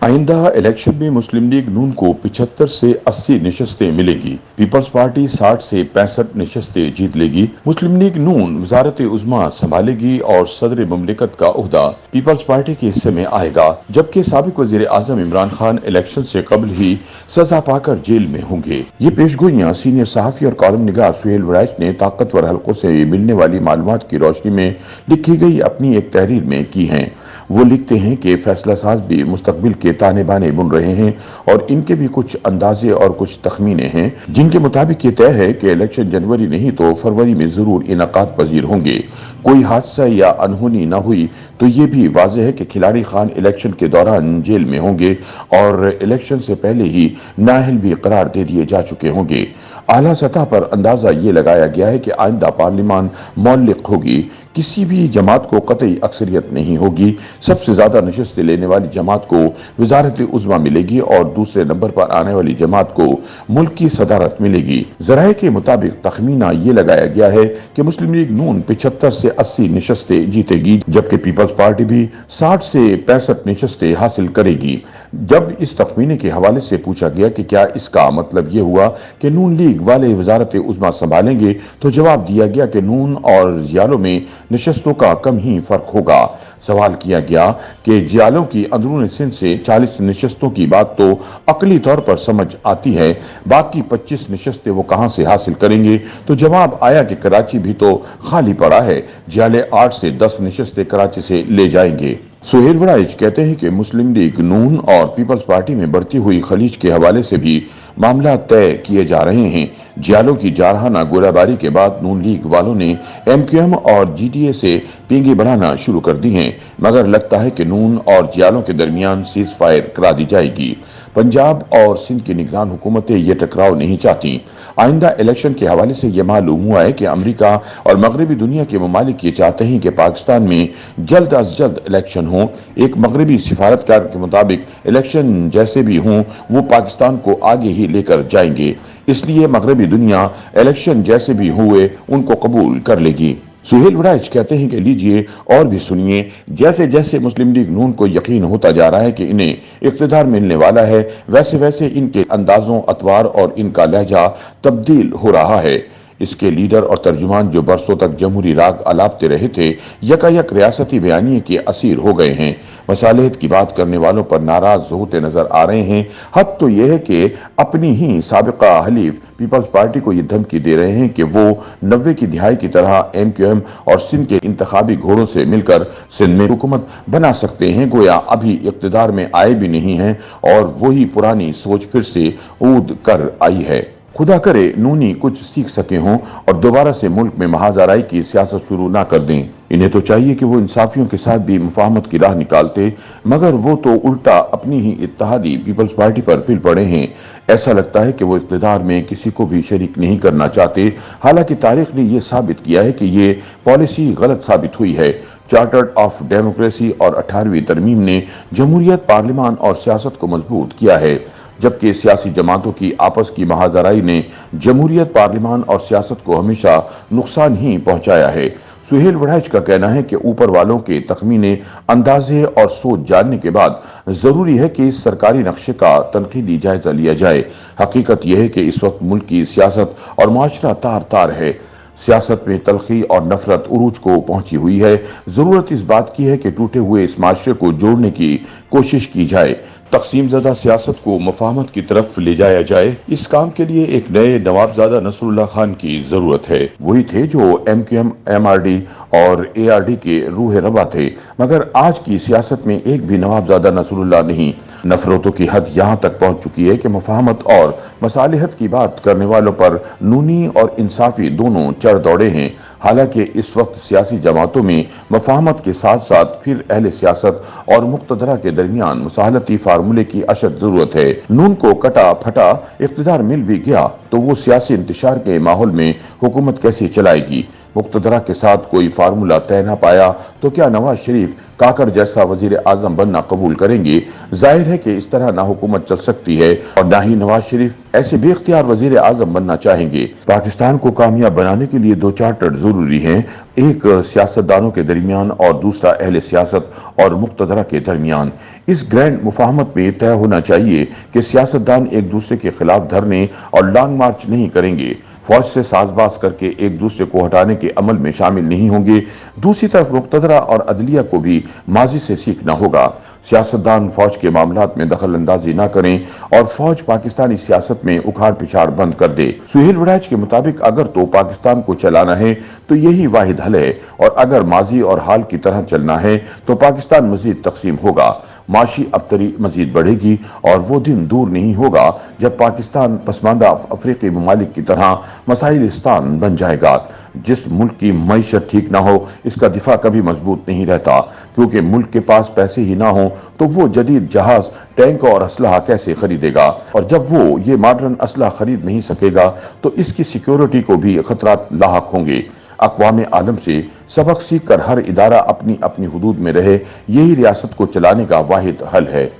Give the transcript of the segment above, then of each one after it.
आइंदा इलेक्शन में मुस्लिम लीग नून को 75 से 80 नशस्तें मिलेगी। पीपल्स पार्टी 60 से 65 नशस्तें जीत लेगी। मुस्लिम लीग नून वजारत उज़्मा संभालेगी और सदर मुमलिकत का ओहदा पीपल्स पार्टी के हिस्से में आएगा, जबकि साबिक वजीर आजम इमरान खान इलेक्शन से कबल ही सजा पाकर जेल में होंगे। ये पेशगोइयां सीनियर सहाफी और कॉलम निगार सुहेल वड़ैच ने ताकतवर हलकों से मिलने वाली मालूमात की रोशनी में लिखी गई अपनी एक तहरीर में की हैं। वो लिखते हैं कि फैसला साज भी मुस्तकबिल के ताने बाने बुन रहे हैं और इनके भी कुछ अंदाजे और कुछ तखमीने हैं, जिनके मुताबिक ये तय है कि इलेक्शन जनवरी नहीं तो फरवरी में जरूर इनकाद पजीर होंगे। कोई हादसा या अनहोनी न हुई तो ये भी वाज़ेह है कि खिलाड़ी खान इलेक्शन के दौरान जेल में होंगे और इलेक्शन से पहले ही नाअहल भी करार दे दिए जा चुके होंगे। आला सतह पर अंदाजा ये लगाया गया है कि आइंदा पार्लिमान मौलिक होगी, किसी भी जमात को कतई अक्सरियत नहीं होगी। सबसे ज्यादा नशस्तें लेने वाली जमात को वजारत उज़्मा मिलेगी और दूसरे नंबर पर आने वाली जमात को मुल्क की सदारत मिलेगी। जराये के मुताबिक तखमीना ये लगाया गया है कि मुस्लिम लीग नून 75 से 80 नशस्तें जीतेगी, जबकि पीपल्स पार्टी भी 60 से 65 नशस्तें हासिल करेगी। जब इस तखमीने के हवाले से पूछा गया कि क्या इसका मतलब ये हुआ कि नून लीग वाले वजारत उज़्मा संभालेंगे, तो जवाब दिया गया कि नून और जियालों में नशस्तों का कम ही फर्क होगा। सवाल किया गया कि जियालों की अंदरून सिंध से 40 नशस्तों की बात तो अकली तौर पर समझ आती है, बाकी 25 नशस्तें वो कहां से हासिल करेंगे, तो जवाब आया कि कराची भी तो खाली पड़ा है, जियाले 8 से 10 नशस्तें कराची से ले जाएंगे। सुहेल वड़ैच कहते हैं कि मुस्लिम लीग नून और पीपल्स पार्टी में बढ़ती हुई खलीज के हवाले से भी मामला तय किए जा रहे हैं। जियालों की जारहाना गोलाबारी के बाद नून लीग वालों ने MQM और GTA से पींगे बढ़ाना शुरू कर दी हैं, मगर लगता है कि नून और जियालों के दरमियान सीज फायर करा दी जाएगी। पंजाब और सिंध की निगरान हुकूमतें ये टकराव नहीं चाहती। आइंदा इलेक्शन के हवाले से यह मालूम हुआ है कि अमेरिका और मगरबी दुनिया के ममालिक ये चाहते हैं कि पाकिस्तान में जल्द अज जल्द इलेक्शन हो। एक मगरबी सिफारतकार के मुताबिक इलेक्शन जैसे भी हों वो पाकिस्तान को आगे ही लेकर जाएंगे, इसलिए मगरबी दुनिया इलेक्शन जैसे भी हुए उनको कबूल कर लेगी। सुहेल वड़ैच कहते हैं कि लीजिए और भी सुनिए, जैसे जैसे मुस्लिम लीग नून को यकीन होता जा रहा है कि इन्हें इख्तिदार मिलने वाला है, वैसे वैसे इनके अंदाजों, अतवार और इनका लहजा तब्दील हो रहा है। इसके लीडर और तर्जुमान जो बरसों तक जमहूरी राग अलापते रहे थे, यकायक रियासती बयानिए के असीर हो गए हैं। मसालिहत की बात करने वालों पर नाराज होते नजर आ रहे हैं। हद तो यह है कि अपनी ही साबिका हलीफ पीपल्स पार्टी को ये धमकी दे रहे हैं कि वो 90 की दिहाई की तरह MQM और सिंध के इंतखाबी घोड़ों से मिलकर सिंध में हुकूमत बना सकते हैं, गोया अभी इख्तिदार में आए भी नहीं हैं और वही पुरानी सोच फिर से ऊद कर आई है। खुदा करे नूनी कुछ सीख सके हों और दोबारा से मुल्क में महाजराई की सियासत शुरू ना कर दें। इन्हें तो चाहिए कि वो इंसाफियों के साथ भी मुफाहमत की राह निकालते, मगर वो तो उल्टा अपनी ही इत्तेहादी पीपल्स पार्टी पर फिर पड़े हैं। ऐसा लगता है कि वो इख्तिदार में किसी को भी शरीक नहीं करना चाहते। हालांकि तारीख ने यह साबित किया है कि ये पॉलिसी गलत साबित हुई है। चार्टर्ड ऑफ डेमोक्रेसी और 18वीं तरमीम ने जमहूरियत, पार्लिमान और सियासत को मजबूत किया है, जबकि सियासी जमातों की आपस की महाजराई ने जमहूरियत, पार्लिमान और सियासत को हमेशा नुकसान ही पहुंचाया है। सुहेल वड़ैच का कहना है कि ऊपर वालों के तखमीने, अंदाजे और सोच जानने के बाद जरूरी है कि इस सरकारी नक्शे का तनकीदी जायजा लिया जाए। हकीकत यह है कि इस वक्त मुल्क की सियासत और माशरा तार तार है। सियासत में तलखी और नफरत उरूज को पहुंची हुई है। जरूरत इस बात की है कि टूटे हुए इस माशरे को जोड़ने की कोशिश की जाए, तकसीम ज़दा सियासत को मुफाहमत की तरफ ले जाया जाए। इस काम के लिए एक नए नवाबजादा नसरुल्लाह खान की जरूरत है। वही थे जो MQM, MRD और ARD के रूह रवा थे, मगर आज की सियासत में एक भी नवाबजादा नसरुल्लाह नहीं। नफरतों की हद यहाँ तक पहुँच चुकी है कि मुफाहमत और मसालिहत की बात करने वालों पर नूनी और इंसाफी दोनों चढ़ दौड़े हैं। हालांकि इस वक्त सियासी जमातों में मुफाहमत के साथ साथ फिर अहले सियासत और मुक्तदरा के दरमियान मुसाहलती फार्मूले की अशद जरूरत है। नून को कटा फटा इख्तिदार मिल भी गया तो वो सियासी इंतशार के माहौल में हुकूमत कैसे चलाएगी। मुक्तदरा के साथ कोई फार्मूला तय न पाया तो क्या नवाज शरीफ काकड़ जैसा वजीर आजम बनना कबूल करेंगे? जाहिर है कि इस तरह ना हुकूमत चल सकती है और ना ही नवाज शरीफ ऐसे बेख्तियार वजीर आजम बनना चाहेंगे। पाकिस्तान को कामयाब बनाने के लिए दो चार्टर जरूरी हैं, एक सियासतदानों के दरमियान और दूसरा अहले सियासत और मुक्तदरा के दरमियान। इस ग्रैंड मुफाहमत में तय होना चाहिए कि सियासतदान एक दूसरे के खिलाफ धरने और लॉन्ग मार्च नहीं करेंगे, फौज से साजबाज करके एक दूसरे को हटाने के अमल में शामिल नहीं होंगे। दूसरी तरफ मुक्तदरा और अदलिया को भी माजी से सीखना होगा। सियासतदान फौज के मामलात में दखल अंदाजी ना करें और फौज पाकिस्तानी सियासत में उखाड़ पिछाड़ बंद कर दे। सुहेल वड़ैच के मुताबिक अगर तो पाकिस्तान को चलाना है तो यही वाहिद हल है, और अगर माजी और हाल की तरह चलना है तो पाकिस्तान मजीद तकसीम होगा, माशी अबतरी मजीद बढ़ेगी और वो दिन दूर नहीं होगा जब पाकिस्तान पसमानदा अफ्रीकी ममालिक की तरह मसाइलिस्तान बन जाएगा। जिस मुल्क की मईशत ठीक ना हो इसका दिफा कभी मजबूत नहीं रहता, क्योंकि मुल्क के पास पैसे ही ना हो तो वो जदीद जहाज, टैंक और असलहा कैसे खरीदेगा, और जब वो ये मॉडर्न असलहा खरीद नहीं सकेगा तो इसकी सिक्योरिटी को भी खतरात लाहक होंगे। अक़वाम आलम से सबक सीख कर हर इदारा अपनी अपनी हुदूद में रहे, यही रियासत को चलाने का वाहिद हल है।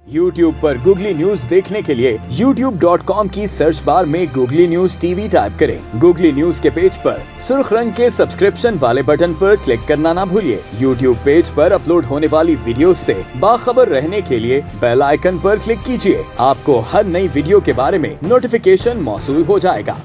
YouTube पर गूगली न्यूज देखने के लिए youtube.com की सर्च बार में गूगली न्यूज टीवी टाइप करें। गूगली न्यूज के पेज पर सुर्ख रंग के सब्सक्रिप्शन वाले बटन पर क्लिक करना ना भूलिए। YouTube पेज पर अपलोड होने वाली वीडियो से बाखबर रहने के लिए बेल आइकन पर क्लिक कीजिए। आपको हर नई वीडियो के बारे में नोटिफिकेशन मौसूल हो जाएगा।